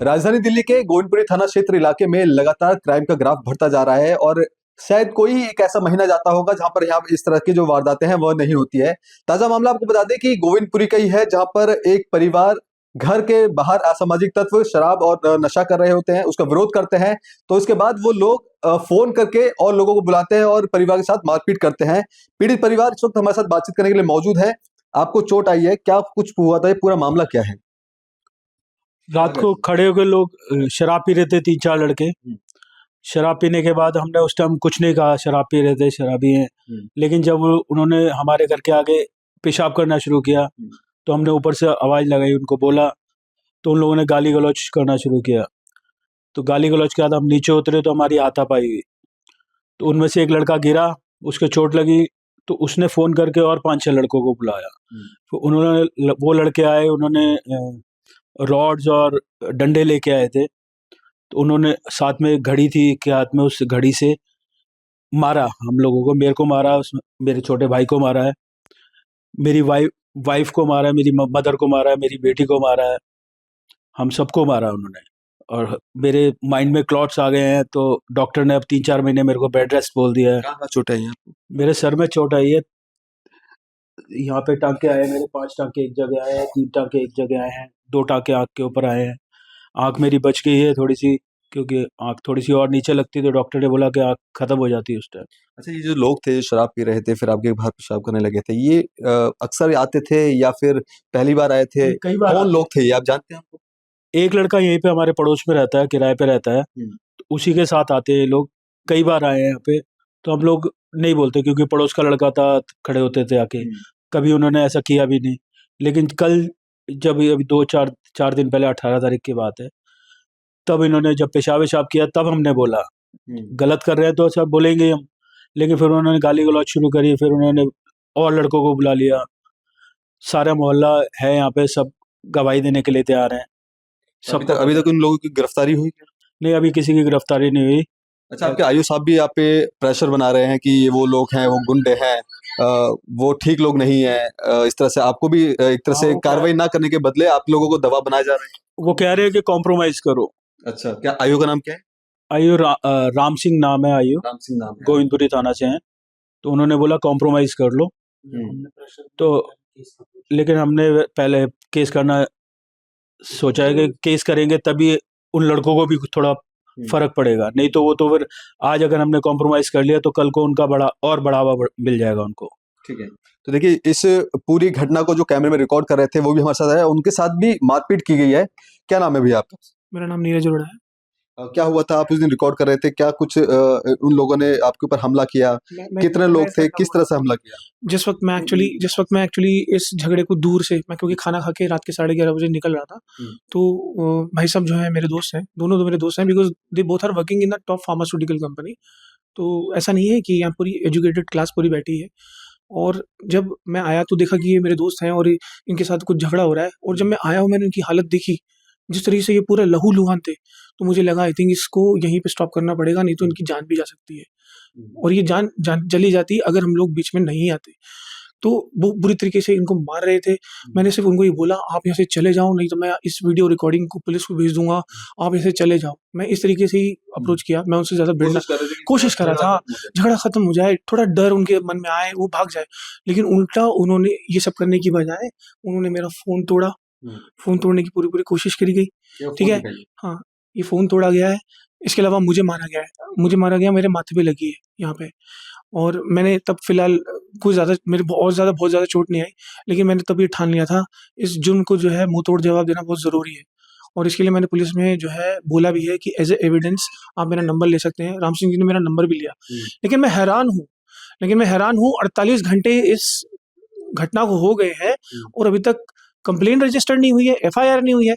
राजधानी दिल्ली के गोविंदपुरी थाना क्षेत्र इलाके में लगातार क्राइम का ग्राफ बढ़ता जा रहा है और शायद कोई एक ऐसा महीना जाता होगा जहां पर यहाँ इस तरह की जो वारदातें हैं वह नहीं होती है। ताजा मामला आपको बता दें कि गोविंदपुरी का ही है, जहां पर एक परिवार घर के बाहर असामाजिक तत्व शराब और नशा कर रहे होते हैं, उसका विरोध करते हैं। तो इसके बाद वो लोग फोन करके और लोगों को बुलाते हैं और परिवार के साथ मारपीट करते हैं। पीड़ित परिवार इस वक्त हमारे साथ बातचीत करने के लिए मौजूद है। आपको चोट आई है, क्या कुछ हुआ था, ये पूरा मामला क्या है? रात को खड़े होकर लोग शराब पी रहे थे, 3-4 लड़के। शराब पीने के बाद हमने उस टाइम कुछ नहीं कहा, शराब पी रहे थे, शराबी हैं। लेकिन जब उन्होंने हमारे घर के आगे पेशाब करना शुरू किया तो हमने ऊपर से आवाज़ लगाई, उनको बोला, तो उन लोगों ने गाली गलौज करना शुरू किया। तो गाली गलौज के बाद हम नीचे उतरे तो हमारी हाथापाई हुई। तो उनमें से एक लड़का गिरा, उसके चोट लगी, तो उसने फ़ोन करके और 5-6 लड़कों को बुलाया। तो उन्होंने वो लड़के आए, उन्होंने रॉड्स और डंडे लेके आए थे। तो उन्होंने साथ में एक घड़ी थी के हाथ में, उस घड़ी से मारा हम लोगों को, मेरे को मारा, मेरे छोटे भाई को मारा है, मेरी वाइफ को मारा है, मेरी मदर को मारा है, मेरी बेटी को मारा है, हम सबको मारा उन्होंने। और मेरे माइंड में क्लॉट्स आ गए हैं, तो डॉक्टर ने अब 3-4 महीने मेरे को बेड रेस्ट बोल दिया है। कहाँ चोट आई है आपको? मेरे सर में चोट आई है, यहाँ पे टाँके आए हैं मेरे, 5 टाँके एक जगह आए हैं, 3 टाँके एक जगह आए हैं, 2 टाँके आँख के ऊपर आए हैं। आँख मेरी बच गई है थोड़ी सी, क्योंकि आँख थोड़ी सी और नीचे लगती तो डॉक्टर ने बोला कि आँख खत्म हो जाती है उस टाइम। अच्छा, ये जो लोग थे शराब पी रहे थे फिर आपके बाहर पेशाब करने लगे थे, ये अक्सर आते थे या फिर पहली बार आए थे? कई बार कौन लोग थे ये, आप जानते हैं हमको? एक लड़का यहीं पे हमारे पड़ोस में रहता है, किराए पे रहता है, तो उसी के साथ आते हैं लोग। कई बार आए हैं यहाँ पे, तो हम लोग नहीं बोलते क्योंकि पड़ोस का लड़का था, खड़े होते थे आके। कभी उन्होंने ऐसा किया भी नहीं। लेकिन कल जब अभी 2-4 दिन पहले 18 तारीख की बात है, तब इन्होंने जब पेशाब वेशाब किया तब हमने बोला गलत कर रहे हैं तो सब बोलेंगे हम। लेकिन फिर उन्होंने गाली गलौज शुरू करी, फिर उन्होंने और लड़कों को बुला लिया। सारा मोहल्ला है यहाँ पे, सब गवाही देने के लिए तैयार हैं। अभी तक उन लोगों की गिरफ्तारी हुई क्या? नहीं, अभी किसी की गिरफ्तारी नहीं हुई। अच्छा, आपके आयु साहब भी आप पे प्रेशर बना रहे हैं कि ये वो लोग हैं, वो गुंडे हैं, वो ठीक लोग नहीं है, इस तरह से आपको भी एक तरह से कार्रवाई ना करने के बदले आप लोगों को दबाव बनाए जा रहे हैं। वो कह रहे हैं कि कॉम्प्रोमाइज करो। अच्छा, क्या आयु का नाम क्या है? आयु राम सिंह नाम है, आयु राम सिंह नाम है। गोविंदपुरी थाना से हैं। तो उन्होंने बोला कॉम्प्रोमाइज कर लो। तो लेकिन हमने पहले केस करना सोचा है कि केस करेंगे तभी उन लड़कों को भी थोड़ा फर्क पड़ेगा, नहीं तो वो तो फिर आज अगर हमने कॉम्प्रोमाइज कर लिया तो कल को उनका बढ़ावा मिल जाएगा उनको। ठीक है, तो देखिए इस पूरी घटना को जो कैमरे में रिकॉर्ड कर रहे थे वो भी हमारे साथ है, उनके साथ भी मारपीट की गई है। क्या नाम है भैया आपका? मेरा नाम नीरज अरोड़ा है। क्या हुआ था, आप उस दिन रिकॉर्ड कर रहे थे, क्या कुछ उन लोगों ने आपके ऊपर हमला किया? कितने लोग थे, किस तरह से हमला किया? जिस वक्त मैं एक्चुअली इस झगड़े को दूर से, मैं क्योंकि खाना खा के रात के 11:30 बजे निकल रहा था, तो भाई साहब जो है मेरे दोस्त हैं, दोनों मेरे दोस्त हैं, because they both are working in the top pharmaceutical company. तो ऐसा नहीं है कि यहाँ पूरी एजुकेटेड क्लास पूरी बैठी है। और जब मैं आया तो देखा कि ये मेरे दोस्त हैं और इनके साथ कुछ झगड़ा हो रहा है। और जब मैं आया हूँ, मैंने इनकी हालत देखी, जिस तरीके से ये पूरे लहूलुहान थे, तो मुझे लगा आई थिंक इसको यहीं पे स्टॉप करना पड़ेगा, नहीं तो इनकी जान भी जा सकती है। और ये जान चली जाती अगर हम लोग बीच में नहीं आते। तो वो बुरी तरीके से इनको मार रहे थे। मैंने सिर्फ उनको ये बोला, आप यहाँ से चले जाओ, नहीं तो मैं इस वीडियो रिकॉर्डिंग को पुलिस को भेज दूंगा, आप यहाँ से चले जाओ। मैं इस तरीके से ही अप्रोच किया, मैं उनसे ज़्यादा भिड़ना कोशिश कर रहा था, झगड़ा खत्म हो जाए, थोड़ा डर उनके मन में आए, वो भाग जाए। लेकिन उल्टा उन्होंने ये सब करने की बजाय उन्होंने मेरा फ़ोन तोड़ा। फ़ोन तोड़ने की पूरी कोशिश करी गई, ठीक है। हाँ, ये फ़ोन तोड़ा गया है। इसके अलावा मुझे मारा गया, मेरे माथे पे लगी है यहाँ पे। और मैंने तब फ़िलहाल कुछ ज़्यादा बहुत ज़्यादा चोट नहीं आई, लेकिन मैंने तब ये ठान लिया था, इस जुर्म को जो है मुँह तोड़ जवाब देना बहुत ज़रूरी है। और इसके लिए मैंने पुलिस में जो है बोला भी है कि एज़ ए एविडेंस आप मेरा नंबर ले सकते हैं। राम सिंह जी ने मेरा नंबर भी लिया। लेकिन मैं हैरान हूँ 48 घंटे इस घटना को हो गए हैं और अभी तक कंप्लेंट रजिस्टर्ड नहीं हुई है, एफआईआर नहीं हुई है।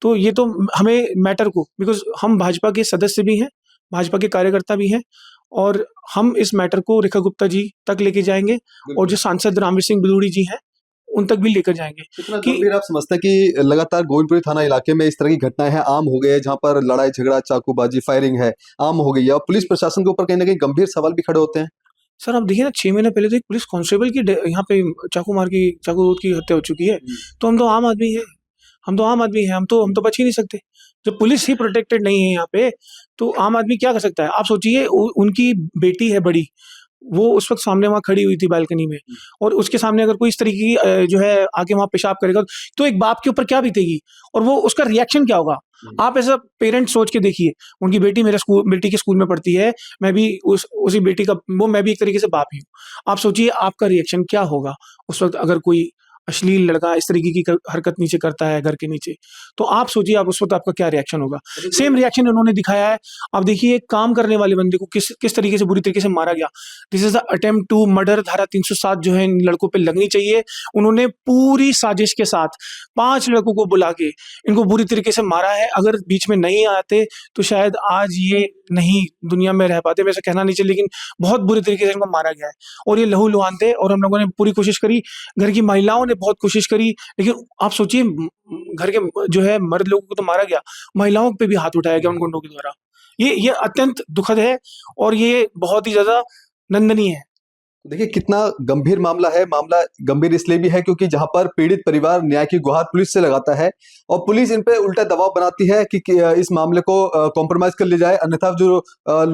तो ये तो हमें मैटर को, बिकॉज़ हम भाजपा के सदस्य भी हैं, भाजपा के कार्यकर्ता भी हैं, और हम इस मैटर को रेखा गुप्ता जी तक लेके जाएंगे और जो सांसद रामवीर सिंह बिदूड़ी जी हैं उन तक भी लेकर जाएंगे। कितना गंभीर आप समझते हैं कि लगातार गोविंदपुरी थाना इलाके में इस तरह की घटनाएं हैं, आम हो गए हैं, जहां पर लड़ाई झगड़ा चाकूबाजी फायरिंग है आम हो गई है, और पुलिस प्रशासन के ऊपर कहीं ना कहीं गंभीर सवाल भी खड़े होते हैं। सर आप देखिए ना, 6 महीने पहले तो एक पुलिस कांस्टेबल की यहाँ पे चाकू की हत्या हो चुकी है। तो हम तो आम आदमी हैं, हम तो बच ही नहीं सकते। जब पुलिस ही प्रोटेक्टेड नहीं है यहाँ पे, तो आम आदमी क्या कर सकता है? आप सोचिए उनकी बेटी है बड़ी, वो उस वक़्त सामने वहाँ खड़ी हुई थी बालकनी में, और उसके सामने अगर कोई इस तरीके की जो है आके वहाँ पेशाब करेगा, तो एक बाप के ऊपर क्या बीतेगी और वो उसका रिएक्शन क्या होगा? आप ऐसा पेरेंट सोच के देखिए, उनकी बेटी बेटी के स्कूल में पढ़ती है, मैं भी उसी बेटी का मैं भी एक तरीके से बाप ही हूँ। आप सोचिए आपका रिएक्शन क्या होगा उस वक़्त अगर कोई अश्लील लड़का इस तरीके की हरकत नीचे करता है घर के नीचे, तो आप सोचिए आप उस वक़्त आपका क्या रिएक्शन होगा? सेम रिएक्शन उन्होंने दिखाया है। आप देखिए काम करने वाले बंदे को किस तरीके से बुरी तरीके से मारा गया। This is the attempt to murder, धारा 307 जो है इन लड़कों पे लगनी चाहिए। उन्होंने पूरी साजिश के साथ 5 लड़कों को बुला के इनको बुरी तरीके से मारा है। अगर बीच में नहीं आते तो शायद आज ये नहीं दुनिया में रह पाते, वैसे कहना नहीं चाहिए, लेकिन बहुत बुरी तरीके से इनको मारा गया है और ये लहू-लुहान थे और हम लोगों ने पूरी कोशिश करी, घर की महिलाओं ने बहुत कोशिश करी, लेकिन आप सोचिए घर के जो है मर्द लोगों को तो मारा गया, महिलाओं पे भी हाथ उठाया गया उन गुंडों के द्वारा। ये अत्यंत दुखद है और ये बहुत ही ज़्यादा निंदनीय है। देखिए कितना गंभीर मामला है। मामला गंभीर इसलिए भी है क्योंकि जहां पर पीड़ित परिवार न्याय की गुहार पुलिस से लगाता है और पुलिस इन पे उल्टा दबाव बनाती है कि इस मामले को कॉम्प्रोमाइज कर लिया जाए, अन्यथा जो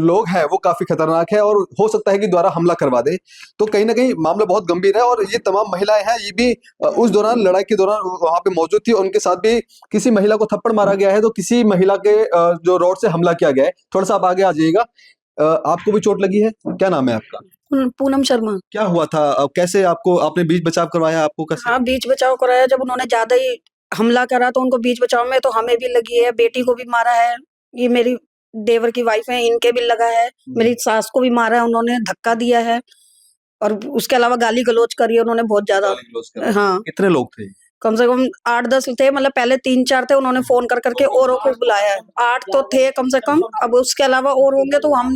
लोग हैं वो काफी खतरनाक है और हो सकता है कि दोबारा हमला करवा दे। तो कहीं ना कहीं मामला बहुत गंभीर है और ये तमाम महिलाएं हैं, ये भी उस दौरान लड़ाई के दौरान वहां पे मौजूद थी और उनके साथ भी किसी महिला को थप्पड़ मारा गया है, तो किसी महिला के जो रोड से हमला किया गया है। थोड़ा सा आप आगे आ जाइएगा। आपको भी चोट लगी है, क्या नाम है आपका? पूनम शर्मा। क्या हुआ था? अब कैसे आपने बीच बचाव करवाया? आपको कैसे? हाँ, बीच बचाव कराया। जब उन्होंने ज्यादा ही हमला करा तो उनको बीच बचाव में तो हमें भी लगी है, बेटी को भी मारा है। ये मेरी देवर की वाइफ है, इनके भी लगा है। मेरी सास को भी मारा है, उन्होंने धक्का दिया है और उसके अलावा गाली गलौज करी है उन्होंने बहुत ज्यादा। हाँ, कितने लोग थे? कम से कम 8-10 थे, मतलब पहले 3-4 थे, उन्होंने फोन कर करके औरों को बुलाया है। 8 तो थे कम से कम, अब उसके अलावा और होंगे तो हम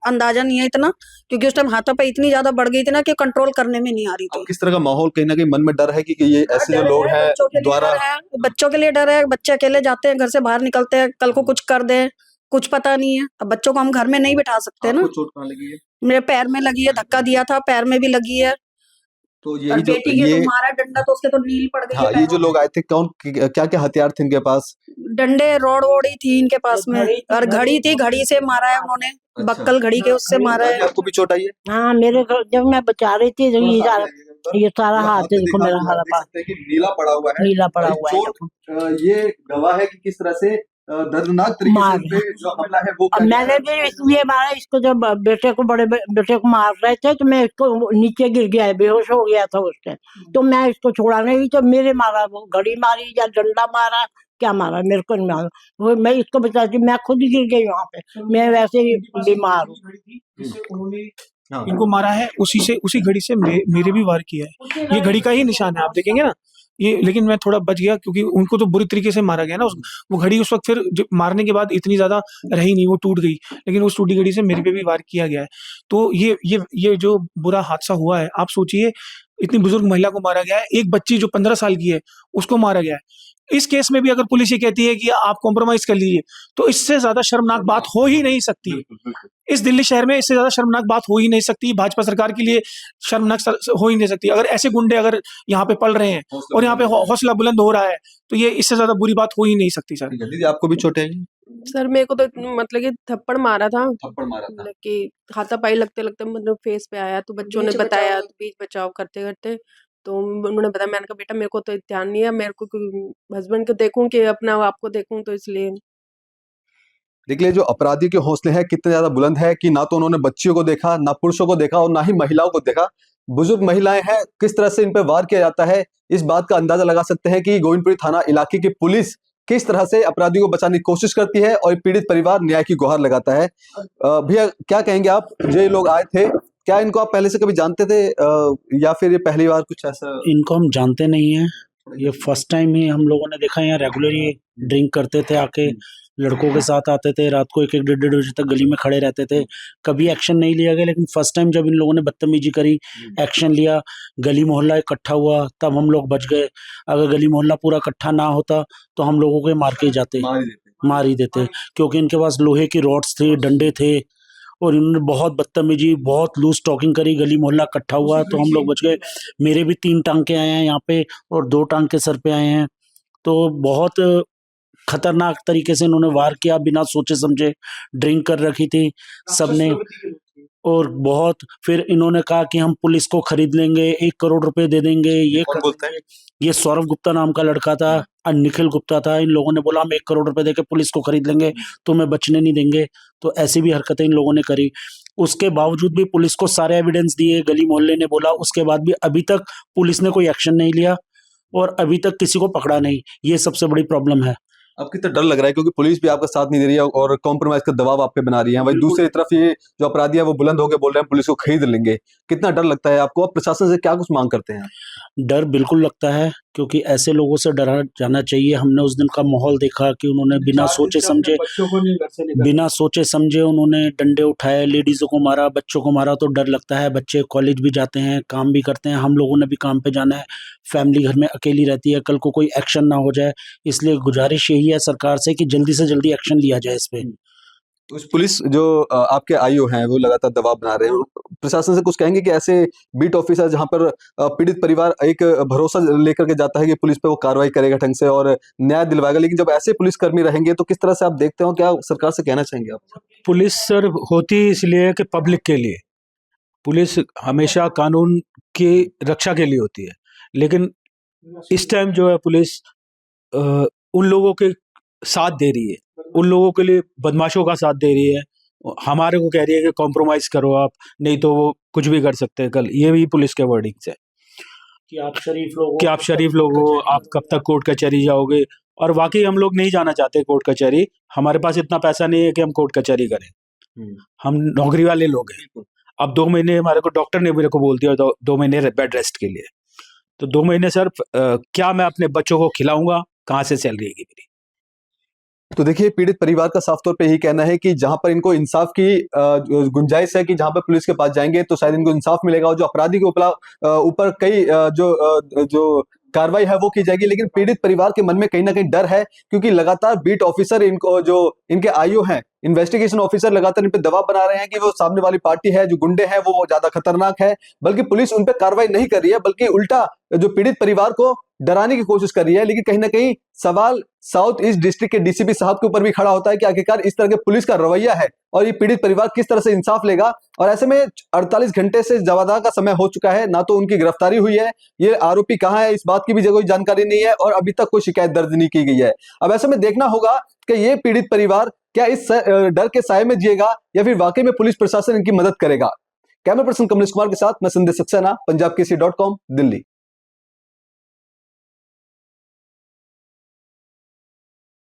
अंदाजा नहीं है इतना, क्योंकि उस टाइम हाथापाई इतनी ज्यादा बढ़ गई थी ना कि कंट्रोल करने में नहीं आ रही थी। किस तरह का माहौल? कहीं ना कहीं मन में डर है कि ये ऐसे जो लोग हैं द्वारा। बच्चों के लिए डर है, बच्चे अकेले जाते हैं, घर से बाहर निकलते हैं, कल को कुछ कर दे, कुछ पता नहीं है। अब बच्चों को हम घर में नहीं बिठा सकते ना। चोट कहाँ लगी है? मेरे पैर में लगी है, धक्का दिया था, पैर में भी लगी है। तो और यही जो बेटी के तो मारा डंडा तो उसके तो नील पड़ गई है। हाँ, ये जो लोग आए थे कौन, क्या क्या हथियार थे इनके पास? डंडे, रॉड वोड ही थी इनके पास में, और घड़ी थी, घड़ी से मारा है उन्होंने। बक्कल घड़ी के उससे मारा है। आपको भी चोट आई है? हाँ, मेरे को जब मैं बचा रही थी तो ये सारा हाथ है, देखो मेरा हरा पास नीला पड़ा हुआ है। नीला पड़ा हुआ है। चोट ये गवाह है कि किस तरह से दर्दनाक तरीके से इस पे जो हमला है वो अब मैंने भी इसलिए मारा, इसको जब बड़े बेटे को मार रहे थे तो मैं इसको नीचे गिर गया, बेहोश हो गया था उस टाइम, तो मैं इसको छोड़ा नहीं, तो मेरे मारा, वो घड़ी मारी या डंडा मारा, क्या मारा मेरे को नहीं मारा। वो मैं इसको बचाती, मैं खुद गिर गई वहां पे, मैं वैसे ही बीमार हूँ। इनको मारा है उसी घड़ी से मेरे भी वार किया है। ये घड़ी का ही निशान है, आप देखेंगे ना ये, लेकिन मैं थोड़ा बच गया क्योंकि उनको तो बुरी तरीके से मारा गया ना। वो घड़ी उस वक्त फिर मारने के बाद इतनी ज्यादा रही नहीं, वो टूट गई, लेकिन उस टूटी घड़ी से मेरे पे भी वार किया गया है। तो ये जो बुरा हादसा हुआ है, आप सोचिए इतनी बुजुर्ग महिला को मारा गया है, एक बच्ची जो 15 साल की है उसको मारा गया है। इस केस में भी अगर पुलिस ये कहती है कि आप कॉम्प्रोमाइज कर लीजिए, तो इससे ज्यादा शर्मनाक बात हो ही नहीं सकती। इस दिल्ली शहर में इससे ज्यादा शर्मनाक बात हो ही नहीं सकती, भाजपा सरकार के लिए शर्मनाक हो ही नहीं सकती। अगर ऐसे गुंडे अगर यहाँ पे पल रहे हैं और यहाँ पे हौसला बुलंद हो रहा है, तो ये इससे ज्यादा बुरी बात हो ही नहीं सकती। सर दीदी आपको भी चोट आई? सर मेरे को तो मतलब कि थप्पड़ मारा था, थप्पड़ कि हाथापाई लगते लगते मतलब फेस पे आया, तो बच्चों ने बताया, बीच बचाव करते करते तो उन्होंने बताया। मैंने कहा बेटा मेरे को तो ध्यान नहीं है, मेरे को हस्बैंड को देखूं कि अपना आपको देखूं, तो इसलिए। देख लीजिए जो अपराधी के हौसले हैं कितने ज्यादा बुलंद है कि ना तो उन्होंने बच्चियों को देखा, ना पुरुषों को देखा और ना ही महिलाओं को देखा। बुजुर्ग महिलाएं हैं, किस तरह से इन पर वार किया जाता है, इस बात का अंदाजा लगा सकते हैं कि गोविंदपुरी थाना इलाके की पुलिस किस तरह से अपराधियों को बचाने की कोशिश करती है और पीड़ित परिवार न्याय की गुहार लगाता है। भैया क्या कहेंगे आप? जो लोग आए थे, क्या इनको आप पहले से कभी जानते थे या फिर ये पहली बार कुछ ऐसा? इनको हम जानते नहीं है, ये फर्स्ट टाइम ही हम लोगों ने देखा। यहाँ रेगुलरली ड्रिंक करते थे, आके लड़कों के साथ आते थे, रात को 1-1 डेढ़ बजे तक गली में खड़े रहते थे। कभी एक्शन नहीं लिया गया, लेकिन फर्स्ट टाइम जब इन लोगों ने बदतमीजी करी, एक्शन लिया, गली मोहल्ला इकट्ठा हुआ, तब हम लोग बच गए। अगर गली मोहल्ला पूरा इकट्ठा ना होता तो हम लोगों को मार के ही जाते, मार ही देते, क्योंकि इनके पास लोहे की रॉड्स थे, डंडे थे और इन्होंने बहुत बदतमीजी, बहुत लूज टॉकिंग करी। गली मोहल्ला इकट्ठा हुआ तो हम लोग बच गए। मेरे भी 3 टांके आए हैं यहाँ पे और 2 टांके सर पे आए हैं। तो बहुत खतरनाक तरीके से इन्होंने वार किया, बिना सोचे समझे। ड्रिंक कर रखी थी सबने, और बहुत फिर इन्होंने कहा कि हम पुलिस को खरीद लेंगे, 1 करोड़ रुपए दे देंगे। ये कौन बोलते हैं? ये सौरभ गुप्ता नाम का लड़का था और निखिल गुप्ता था। इन लोगों ने बोला हम 1 करोड़ रुपए देके पुलिस को खरीद लेंगे, तुम्हें बचने नहीं देंगे। तो ऐसी भी हरकतें इन लोगों ने करी। उसके बावजूद भी पुलिस को सारे एविडेंस दिए, गली मोहल्ले ने बोला, उसके बाद भी अभी तक पुलिस ने कोई एक्शन नहीं लिया और अभी तक किसी को पकड़ा नहीं। ये सबसे बड़ी प्रॉब्लम है। अब कितना डर लग रहा है, क्योंकि पुलिस भी आपका साथ नहीं दे रही है और कॉम्प्रोमाइज का दबाव आप पे बना रही है। वही दूसरी तरफ ये जो अपराधी है वो बुलंद होकर बोल रहे हैं पुलिस को खरीद लेंगे। कितना डर लगता है आपको? आप प्रशासन से क्या कुछ मांग करते हैं? डर बिल्कुल लगता है, क्योंकि ऐसे लोगों से डरा जाना चाहिए। हमने उस दिन का माहौल देखा कि उन्होंने बिना सोचे समझे उन्होंने डंडे उठाए, लेडीजों को मारा, बच्चों को मारा। तो डर लगता है। बच्चे कॉलेज भी जाते हैं, काम भी करते हैं, हम लोगों ने भी काम पे जाना है। फैमिली घर में अकेली रहती है, कल को कोई एक्शन ना हो जाए। इसलिए गुजारिश यही है सरकार से कि जल्दी से जल्दी एक्शन लिया जाए इस पे। उस पुलिस जो आपके आईओ हैं वो लगातार दबाव बना रहे हैं, प्रशासन से कुछ कहेंगे कि ऐसे बीट ऑफिसर जहां पर पीड़ित परिवार एक भरोसा लेकर के जाता है कि पुलिस पे वो कार्रवाई करेगा ढंग से और न्याय दिलवाएगा, लेकिन जब ऐसे पुलिसकर्मी रहेंगे तो किस तरह से आप देखते हो? क्या सरकार से कहना चाहेंगे आप? पुलिस सर होती इसलिए है कि पब्लिक के लिए, पुलिस हमेशा कानून की रक्षा के लिए होती है। लेकिन इस टाइम जो है पुलिस उन लोगों के साथ दे रही है, उन लोगों के लिए बदमाशों का साथ दे रही है। हमारे को कह रही है कि कॉम्प्रोमाइज करो आप, नहीं तो वो कुछ भी कर सकते हैं कल। ये भी पुलिस के वर्डिंग्स है कि आप शरीफ लोग हो, आप कब तक कोर्ट कचहरी जाओगे। और वाकई हम लोग नहीं जाना चाहते कोर्ट कचहरी। हमारे पास इतना पैसा नहीं है कि हम कोर्ट कचहरी करें। हम नौकरी वाले लोग हैं। अब 2 महीने हमारे को डॉक्टर ने मेरे को बोल दिया, 2 महीने बेड रेस्ट के लिए। तो 2 महीने सर क्या मैं अपने बच्चों को खिलाऊंगा? कहाँ से सैलरी आएगी मेरी? तो देखिए, पीड़ित परिवार का साफ तौर पे यही कहना है कि जहां पर इनको इंसाफ की गुंजाइश है कि जहां पर पुलिस के पास जाएंगे तो शायद इनको इंसाफ मिलेगा और जो अपराधी के ऊपर कई जो कार्रवाई है वो की जाएगी। लेकिन पीड़ित परिवार के मन में कहीं ना कहीं डर है, क्योंकि लगातार बीट ऑफिसर इनको जो इनके आईओ हैं, इन्वेस्टिगेशन ऑफिसर लगातार इन पे दबाव बना रहे हैं कि वो सामने वाली पार्टी है, जो गुंडे हैं वो ज्यादा खतरनाक है। बल्कि पुलिस उन पे कार्रवाई नहीं कर रही है, बल्कि उल्टा जो पीड़ित परिवार को डराने की कोशिश कर रही है। लेकिन कहीं ना कहीं सवाल साउथ ईस्ट डिस्ट्रिक्ट के डीसीपी साहब के ऊपर भी खड़ा होता है कि आखिरकार इस तरह के पुलिस का रवैया है और ये पीड़ित परिवार किस तरह से इंसाफ लेगा। और ऐसे में 48 घंटे से ज्यादा का समय हो चुका है, ना तो उनकी गिरफ्तारी हुई है, ये आरोपी कहाँ है इस बात की भी कोई जानकारी नहीं है और अभी तक कोई शिकायत दर्ज नहीं की गई है। अब ऐसे में देखना होगा कि ये पीड़ित परिवार क्या इस डर के साए में जिएगा या फिर वाकई में पुलिस प्रशासन इनकी मदद करेगा। कैमरा पर्सन कमलेश कुमार के साथ मैं संदेश सक्सेना, पंजाब केसरी.com, दिल्ली।